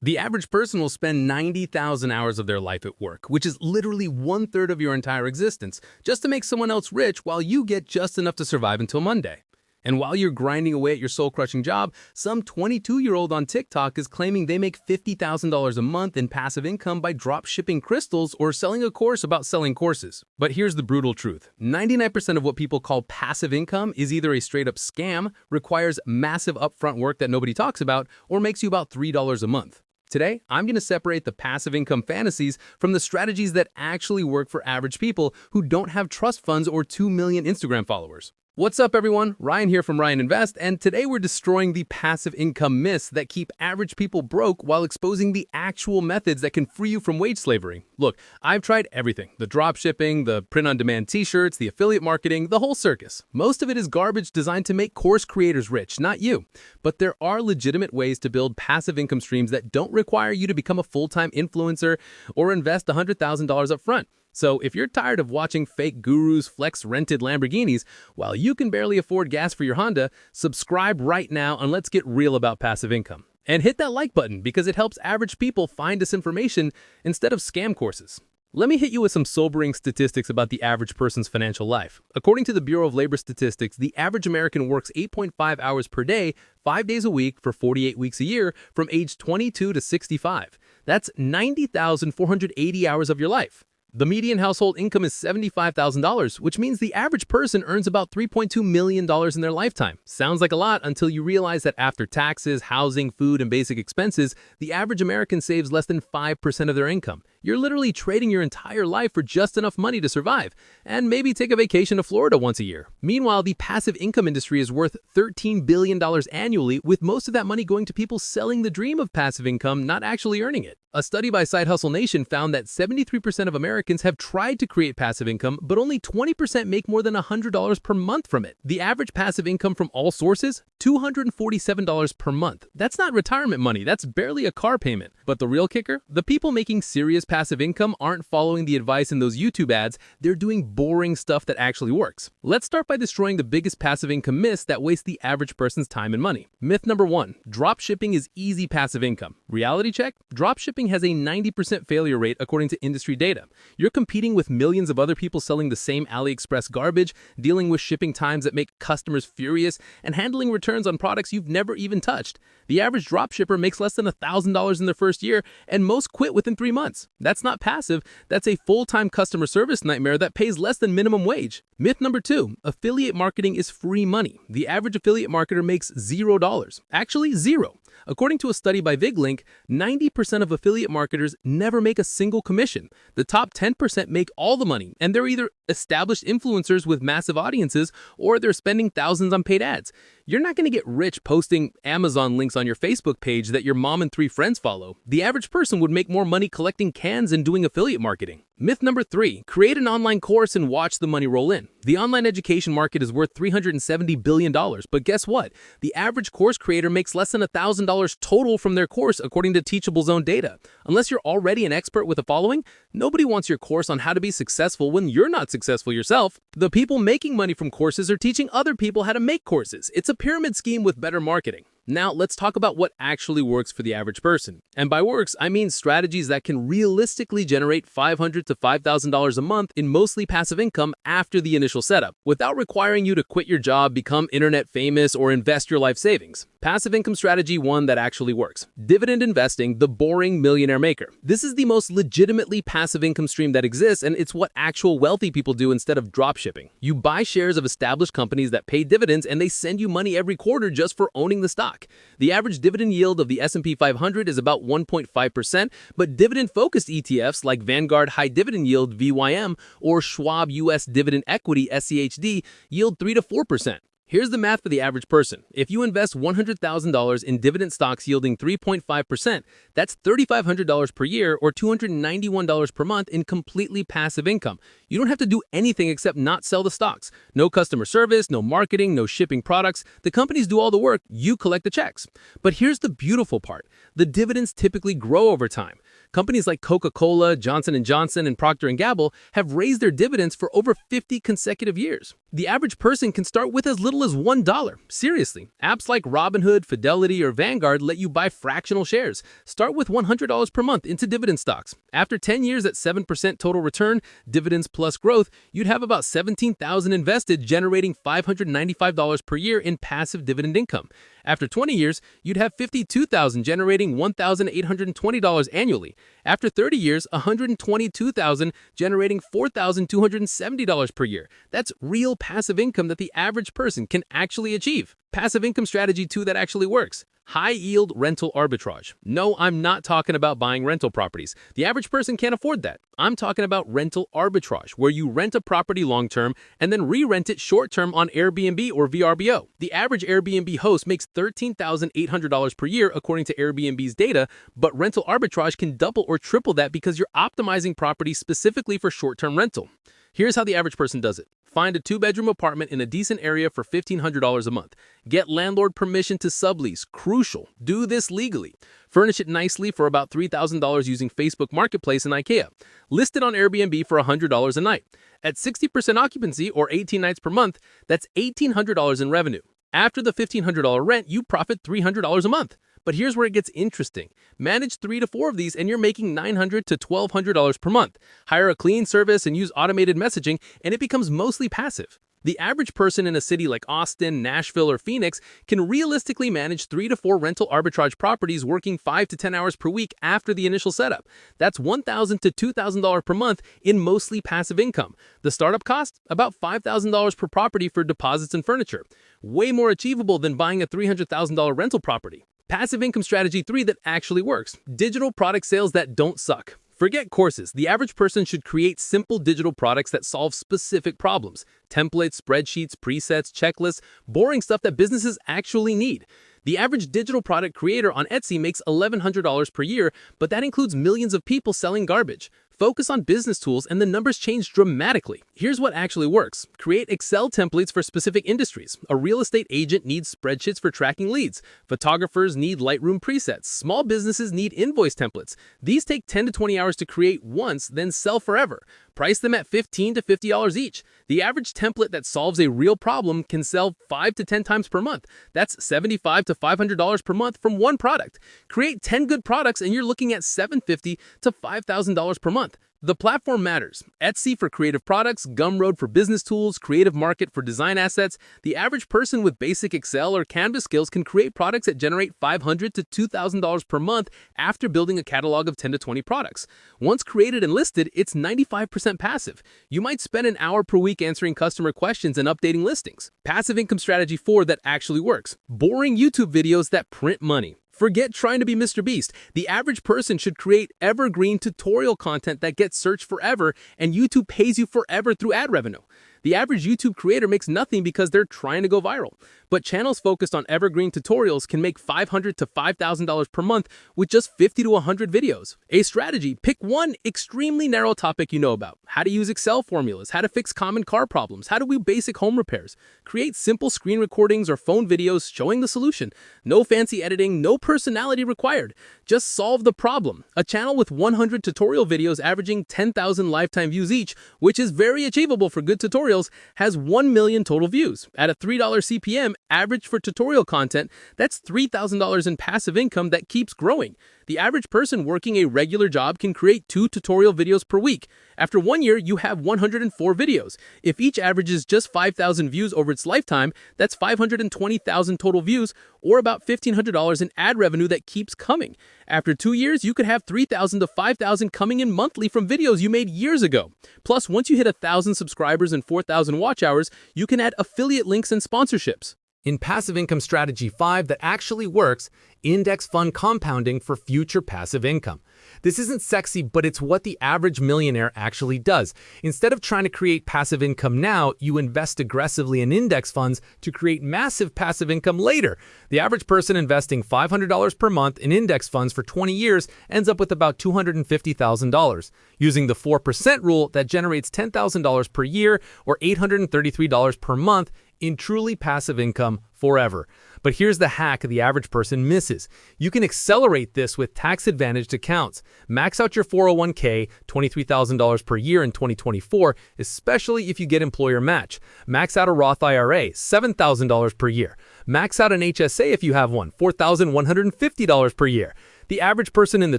The average person will spend 90,000 hours of their life at work, which is literally one-third of your entire existence, just to make someone else rich while you get just enough to survive until Monday. And while you're grinding away at your soul-crushing job, some 22-year-old on TikTok is claiming they make $50,000 a month in passive income by drop shipping crystals or selling a course about selling courses. But here's the brutal truth. 99% of what people call passive income is either a straight-up scam, requires massive upfront work that nobody talks about, or makes you about $3 a month. Today, I'm going to separate the passive income fantasies from the strategies that actually work for average people who don't have trust funds or 2 million Instagram followers. What's up, everyone? Ryan here from Ryan Invest, and today we're destroying the passive income myths that keep average people broke while exposing the actual methods that can free you from wage slavery. Look, I've tried everything. The drop shipping, the print-on-demand t-shirts, the affiliate marketing, the whole circus. Most of it is garbage designed to make course creators rich, not you. But there are legitimate ways to build passive income streams that don't require you to become a full-time influencer or invest $100,000 up front. So if you're tired of watching fake gurus flex rented Lamborghinis while you can barely afford gas for your Honda, subscribe right now and let's get real about passive income. And hit that like button because it helps average people find this information instead of scam courses. Let me hit you with some sobering statistics about the average person's financial life. According to the Bureau of Labor Statistics, the average American works 8.5 hours per day, 5 days a week for 48 weeks a year from age 22 to 65. That's 90,480 hours of your life. The median household income is $75,000, which means the average person earns about $3.2 million in their lifetime. Sounds like a lot until you realize that after taxes, housing, food, and basic expenses, the average American saves less than 5% of their income. You're literally trading your entire life for just enough money to survive, and maybe take a vacation to Florida once a year. Meanwhile, the passive income industry is worth $13 billion annually, with most of that money going to people selling the dream of passive income, not actually earning it. A study by Side Hustle Nation found that 73% of Americans have tried to create passive income, but only 20% make more than $100 per month from it. The average passive income from all sources, $247 per month. That's not retirement money, that's barely a car payment. But the real kicker? The people making serious passive income aren't following the advice in those YouTube ads, they're doing boring stuff that actually works. Let's start by destroying the biggest passive income myths that waste the average person's time and money. Myth number 1, drop shipping is easy passive income. Reality check? Drop shipping has a 90% failure rate according to industry data. You're competing with millions of other people selling the same AliExpress garbage, dealing with shipping times that make customers furious, and handling returns on products you've never even touched. The average dropshipper makes less than $1,000 in their first year, and most quit within 3 months. That's not passive, that's a full-time customer service nightmare that pays less than minimum wage. Myth number 2, affiliate marketing is free money. The average affiliate marketer makes $0. Actually, zero. According to a study by VigLink, 90% of affiliate marketers never make a single commission. The top 10% make all the money, and they're either established influencers with massive audiences or they're spending thousands on paid ads. You're not going to get rich posting Amazon links on your Facebook page that your mom and 3 friends follow. The average person would make more money collecting cans and doing affiliate marketing. Myth number 3, create an online course and watch the money roll in. The online education market is worth $370 billion, but guess what? The average course creator makes less than $1,000 total from their course according to Teachable's own data. Unless you're already an expert with a following, nobody wants your course on how to be successful when you're not successful yourself. The people making money from courses are teaching other people how to make courses. It's a pyramid scheme with better marketing. Now, let's talk about what actually works for the average person. And by works, I mean strategies that can realistically generate $500 to $5,000 a month in mostly passive income after the initial setup, without requiring you to quit your job, become internet famous, or invest your life savings. Passive income strategy 1 that actually works. Dividend investing, the boring millionaire maker. This is the most legitimately passive income stream that exists, and it's what actual wealthy people do instead of drop shipping. You buy shares of established companies that pay dividends, and they send you money every quarter just for owning the stock. The average dividend yield of the S&P 500 is about 1.5%, but dividend-focused ETFs like Vanguard High Dividend Yield (VYM) or Schwab US Dividend Equity (SCHD) yield 3 to 4%. Here's the math for the average person. If you invest $100,000 in dividend stocks yielding 3.5%, that's $3,500 per year or $291 per month in completely passive income. You don't have to do anything except not sell the stocks. No customer service, no marketing, no shipping products. The companies do all the work, you collect the checks. But here's the beautiful part. The dividends typically grow over time. Companies like Coca-Cola, Johnson & Johnson, and Procter & Gamble have raised their dividends for over 50 consecutive years. The average person can start with as little little as $1. Seriously, apps like Robinhood, Fidelity, or Vanguard let you buy fractional shares. Start with $100 per month into dividend stocks. After 10 years at 7% total return, dividends plus growth, you'd have about $17,000 invested, generating $595 per year in passive dividend income. After 20 years, you'd have $52,000, generating $1,820 annually. After 30 years, $122,000, generating $4,270 per year. That's real passive income that the average person can actually achieve. Passive income strategy 2 that actually works. High-yield rental arbitrage. No, I'm not talking about buying rental properties. The average person can't afford that. I'm talking about rental arbitrage, where you rent a property long-term and then re-rent it short-term on Airbnb or VRBO. The average Airbnb host makes $13,800 per year according to Airbnb's data, but rental arbitrage can double or triple that because you're optimizing properties specifically for short-term rental. Here's how the average person does it. Find a 2-bedroom apartment in a decent area for $1,500 a month. Get landlord permission to sublease. Crucial. Do this legally. Furnish it nicely for about $3,000 using Facebook Marketplace and IKEA. List it on Airbnb for $100 a night. At 60% occupancy or 18 nights per month, that's $1,800 in revenue. After the $1,500 rent, you profit $300 a month. But here's where it gets interesting. Manage 3 to 4 of these and you're making $900 to $1,200 per month. Hire a cleaning service and use automated messaging and it becomes mostly passive. The average person in a city like Austin, Nashville, or Phoenix can realistically manage 3 to 4 rental arbitrage properties working 5 to 10 hours per week after the initial setup. That's $1,000 to $2,000 per month in mostly passive income. The startup cost? About $5,000 per property for deposits and furniture. Way more achievable than buying a $300,000 rental property. Passive income strategy 3 that actually works. Digital product sales that don't suck. Forget courses. The average person should create simple digital products that solve specific problems. Templates, spreadsheets, presets, checklists, boring stuff that businesses actually need. The average digital product creator on Etsy makes $1,100 per year, but that includes millions of people selling garbage. Focus on business tools and the numbers change dramatically. Here's what actually works. Create Excel templates for specific industries. A real estate agent needs spreadsheets for tracking leads. Photographers need Lightroom presets. Small businesses need invoice templates. These take 10 to 20 hours to create once, then sell forever. Price them at $15 to $50 each. The average template that solves a real problem can sell 5 to 10 times per month. That's $75 to $500 per month from one product. Create 10 good products and you're looking at $750 to $5,000 per month. The platform matters. Etsy for creative products, Gumroad for business tools, Creative Market for design assets. The average person with basic Excel or Canvas skills can create products that generate $500 to $2,000 per month after building a catalog of 10 to 20 products. Once created and listed, it's 95% passive. You might spend an hour per week answering customer questions and updating listings. Passive income strategy 4 that actually works. Boring YouTube videos that print money. Forget trying to be Mr. Beast. The average person should create evergreen tutorial content that gets searched forever and YouTube pays you forever through ad revenue. The average YouTube creator makes nothing because they're trying to go viral. But channels focused on evergreen tutorials can make $500 to $5,000 per month with just 50 to 100 videos. A strategy: pick one extremely narrow topic you know about. How to use Excel formulas, how to fix common car problems, how to do basic home repairs. Create simple screen recordings or phone videos showing the solution. No fancy editing, no personality required. Just solve the problem. A channel with 100 tutorial videos averaging 10,000 lifetime views each, which is very achievable for good tutorials, has 1 million total views. At a $3 CPM average for tutorial content, that's $3,000 in passive income that keeps growing. The average person working a regular job can create 2 tutorial videos per week. After 1 year, you have 104 videos. If each averages just 5,000 views over its lifetime, that's 520,000 total views, or about $1,500 in ad revenue that keeps coming. After 2 years, you could have 3,000 to 5,000 coming in monthly from videos you made years ago. Plus, once you hit 1,000 subscribers and 4,000 watch hours, you can add affiliate links and sponsorships. In passive income strategy 5 that actually works, index fund compounding for future passive income. This isn't sexy, but it's what the average millionaire actually does. Instead of trying to create passive income now, you invest aggressively in index funds to create massive passive income later. The average person investing $500 per month in index funds for 20 years ends up with about $250,000. Using the 4% rule, that generates $10,000 per year or $833 per month in truly passive income forever. But here's the hack the average person misses. You can accelerate this with tax-advantaged accounts. Max out your 401k, $23,000 per year in 2024, especially if you get employer match. Max out a Roth IRA, $7,000 per year. Max out an HSA if you have one, $4,150 per year. The average person in the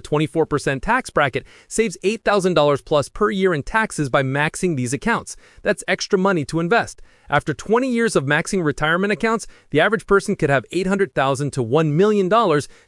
24% tax bracket saves $8,000 plus per year in taxes by maxing these accounts. That's extra money to invest. After 20 years of maxing retirement accounts, the average person could have $800,000 to $1 million,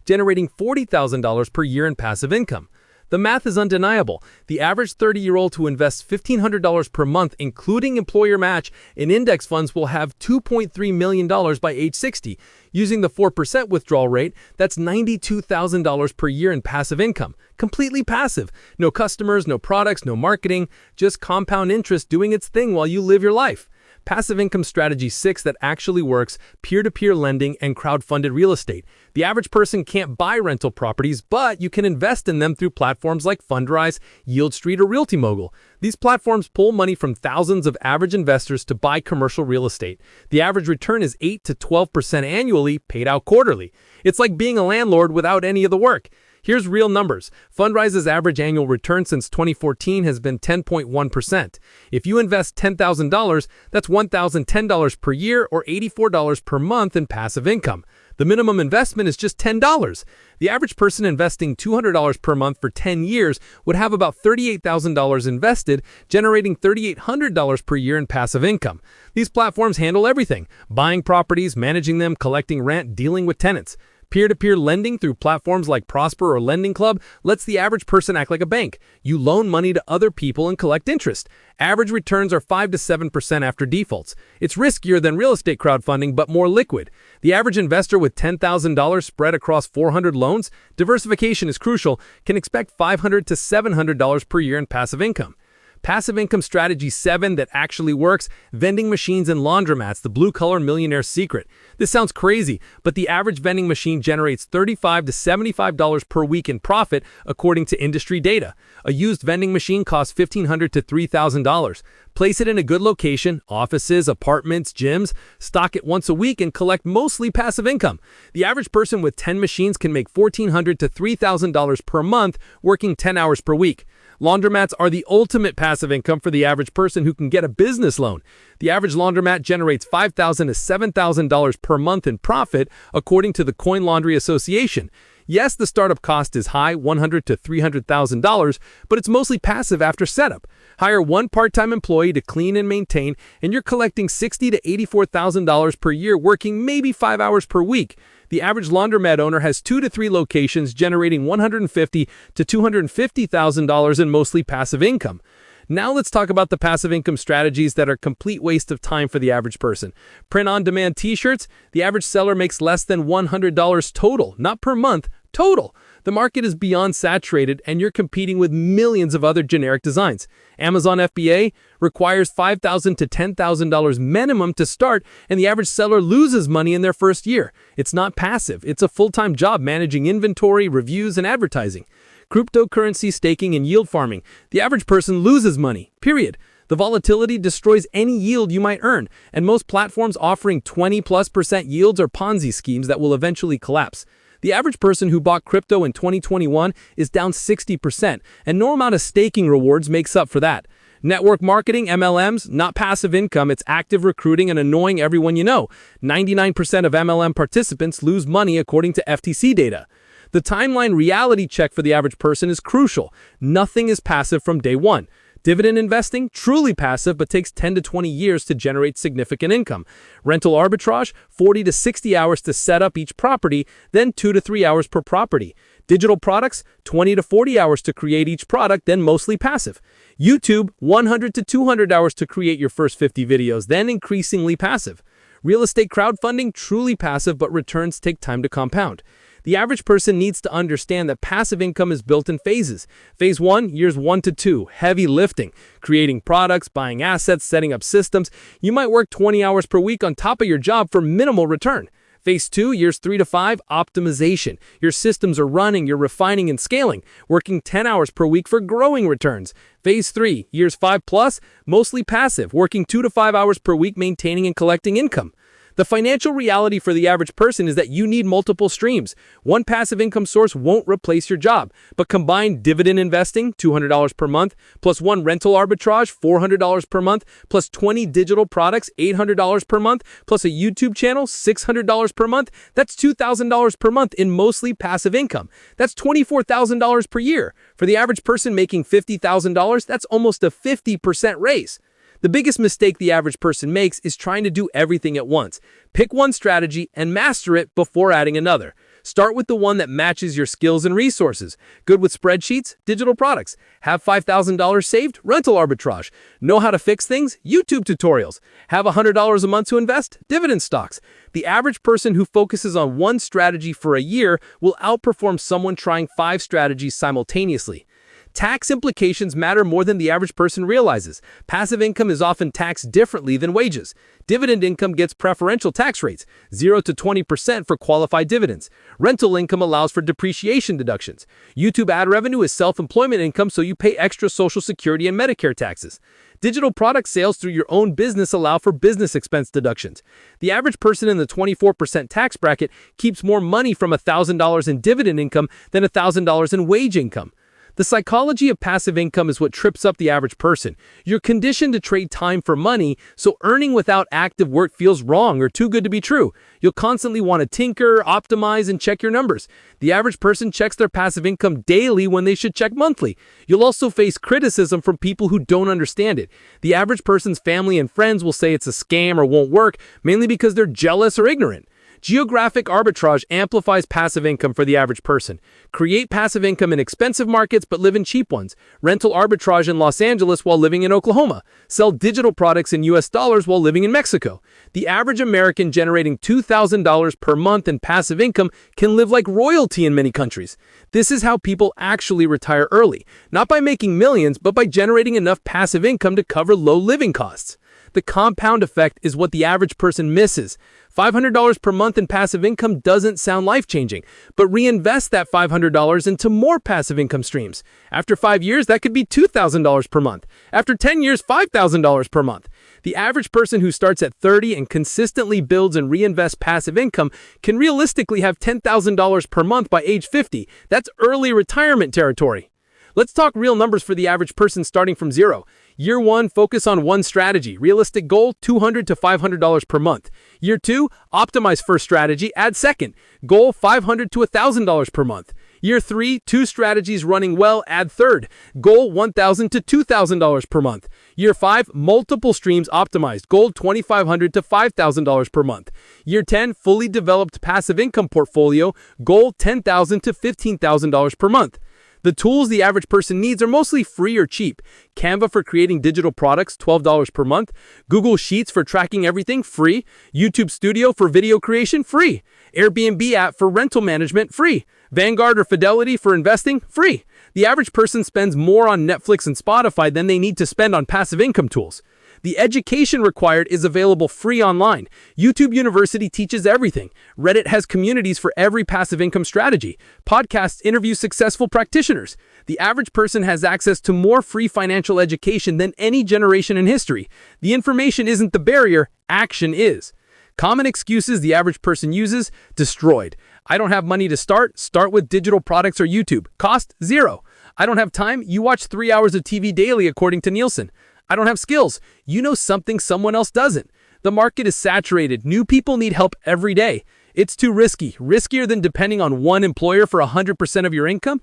generating $40,000 per year in passive income. The math is undeniable. The average 30-year-old who invests $1,500 per month, including employer match, in index funds will have $2.3 million by age 60. Using the 4% withdrawal rate, that's $92,000 per year in passive income. Completely passive. No customers, no products, no marketing, just compound interest doing its thing while you live your life. Passive income strategy 6 that actually works: peer-to-peer lending and crowd-funded real estate. The average person can't buy rental properties, but you can invest in them through platforms like Fundrise, Yield Street, or Realty Mogul. These platforms pull money from thousands of average investors to buy commercial real estate. The average return is 8 to 12% annually, paid out quarterly. It's like being a landlord without any of the work. Here's real numbers. Fundrise's average annual return since 2014 has been 10.1%. If you invest $10,000, that's $1,010 per year or $84 per month in passive income. The minimum investment is just $10. The average person investing $200 per month for 10 years would have about $38,000 invested, generating $3,800 per year in passive income. These platforms handle everything: buying properties, managing them, collecting rent, dealing with tenants. Peer-to-peer lending through platforms like Prosper or Lending Club lets the average person act like a bank. You loan money to other people and collect interest. Average returns are 5 to 7% after defaults. It's riskier than real estate crowdfunding, but more liquid. The average investor with $10,000 spread across 400 loans, diversification is crucial, can expect $500 to $700 per year in passive income. Passive income strategy 7 that actually works: vending machines and laundromats, the blue-collar millionaire's secret. This sounds crazy, but the average vending machine generates $35 to $75 per week in profit, according to industry data. A used vending machine costs $1,500 to $3,000. Place it in a good location: offices, apartments, gyms. Stock it once a week and collect mostly passive income. The average person with 10 machines can make $1,400 to $3,000 per month, working 10 hours per week. Laundromats are the ultimate passive income for the average person who can get a business loan. The average laundromat generates $5,000 to $7,000 per month in profit, according to the Coin Laundry Association. Yes, the startup cost is high, $100,000 to $300,000, but it's mostly passive after setup. Hire one part-time employee to clean and maintain, and you're collecting $60,000 to $84,000 per year, working maybe 5 hours per week. The average laundromat owner has 2 to 3 locations, generating $150,000 to $250,000 in mostly passive income. Now let's talk about the passive income strategies that are a complete waste of time for the average person. Print-on-demand t-shirts. The average seller makes less than $100 total, not per month, total. The market is beyond saturated, and you're competing with millions of other generic designs. Amazon FBA requires $5,000 to $10,000 minimum to start, and the average seller loses money in their first year. It's not passive. It's a full-time job managing inventory, reviews, and advertising. Cryptocurrency staking and yield farming. The average person loses money, period. The volatility destroys any yield you might earn, and most platforms offering 20+% yields are Ponzi schemes that will eventually collapse. The average person who bought crypto in 2021 is down 60%, and no amount of staking rewards makes up for that. Network marketing, MLMs, not passive income, it's active recruiting and annoying everyone you know. 99% of MLM participants lose money according to FTC data. The timeline reality check for the average person is crucial. Nothing is passive from day one. Dividend investing, truly passive, but takes 10 to 20 years to generate significant income. Rental arbitrage, 40 to 60 hours to set up each property, then 2 to 3 hours per property. Digital products, 20 to 40 hours to create each product, then mostly passive. YouTube, 100 to 200 hours to create your first 50 videos, then increasingly passive. Real estate crowdfunding, truly passive, but returns take time to compound. The average person needs to understand that passive income is built in phases. Phase 1, years 1 to 2, heavy lifting, creating products, buying assets, setting up systems. You might work 20 hours per week on top of your job for minimal return. Phase 2, years 3 to 5, optimization. Your systems are running, you're refining and scaling, working 10 hours per week for growing returns. Phase 3, years 5 plus, mostly passive, working 2 to 5 hours per week maintaining and collecting income. The financial reality for the average person is that you need multiple streams. One passive income source won't replace your job, but combined dividend investing, $200 per month, plus one rental arbitrage, $400 per month, plus 20 digital products, $800 per month, plus a YouTube channel, $600 per month, that's $2,000 per month in mostly passive income. That's $24,000 per year. For the average person making $50,000, that's almost a 50% raise. The biggest mistake the average person makes is trying to do everything at once. Pick one strategy and master it before adding another. Start with the one that matches your skills and resources. Good with spreadsheets? Digital products. Have $5,000 saved? Rental arbitrage. Know how to fix things? YouTube tutorials. Have $100 a month to invest? Dividend stocks. The average person who focuses on one strategy for a year will outperform someone trying 5 strategies simultaneously. Tax implications matter more than the average person realizes. Passive income is often taxed differently than wages. Dividend income gets preferential tax rates, 0 to 20% for qualified dividends. Rental income allows for depreciation deductions. YouTube ad revenue is self-employment income, so you pay extra Social Security and Medicare taxes. Digital product sales through your own business allow for business expense deductions. The average person in the 24% tax bracket keeps more money from $1,000 in dividend income than $1,000 in wage income. The psychology of passive income is what trips up the average person. You're conditioned to trade time for money, so earning without active work feels wrong or too good to be true. You'll constantly want to tinker, optimize, and check your numbers. The average person checks their passive income daily when they should check monthly. You'll also face criticism from people who don't understand it. The average person's family and friends will say it's a scam or won't work, mainly because they're jealous or ignorant. Geographic arbitrage amplifies passive income for the average person. Create passive income in expensive markets but live in cheap ones. Rental arbitrage in Los Angeles while living in Oklahoma. Sell digital products in US dollars while living in Mexico. The average American generating $2,000 per month in passive income can live like royalty in many countries. This is how people actually retire early, not by making millions, but by generating enough passive income to cover low living costs. The compound effect is what the average person misses. $500 per month in passive income doesn't sound life-changing, but reinvest that $500 into more passive income streams. After 5 years, that could be $2,000 per month. After 10 years, $5,000 per month. The average person who starts at 30 and consistently builds and reinvests passive income can realistically have $10,000 per month by age 50. That's early retirement territory. Let's talk real numbers for the average person starting from zero. Year 1, focus on one strategy. Realistic goal, $200 to $500 per month. Year 2, optimize first strategy, add second. Goal, $500 to $1,000 per month. Year 3, 2 strategies running well, add third. Goal, $1,000 to $2,000 per month. Year 5, multiple streams optimized. Goal, $2,500 to $5,000 per month. Year 10, fully developed passive income portfolio. Goal, $10,000 to $15,000 per month. The tools the average person needs are mostly free or cheap. Canva for creating digital products, $12 per month. Google Sheets for tracking everything, free. YouTube Studio for video creation, free. Airbnb app for rental management, free. Vanguard or Fidelity for investing, free. The average person spends more on Netflix and Spotify than they need to spend on passive income tools. The education required is available free online. YouTube University teaches everything. Reddit has communities for every passive income strategy. Podcasts interview successful practitioners. The average person has access to more free financial education than any generation in history. The information isn't the barrier, action is. Common excuses the average person uses: destroyed. I don't have money to start with digital products or YouTube. Cost, $0. I don't have time, you watch 3 hours of TV daily according to Nielsen. I don't have skills. You know something someone else doesn't. The market is saturated. New people need help every day. It's too risky, riskier than depending on one employer for 100% of your income.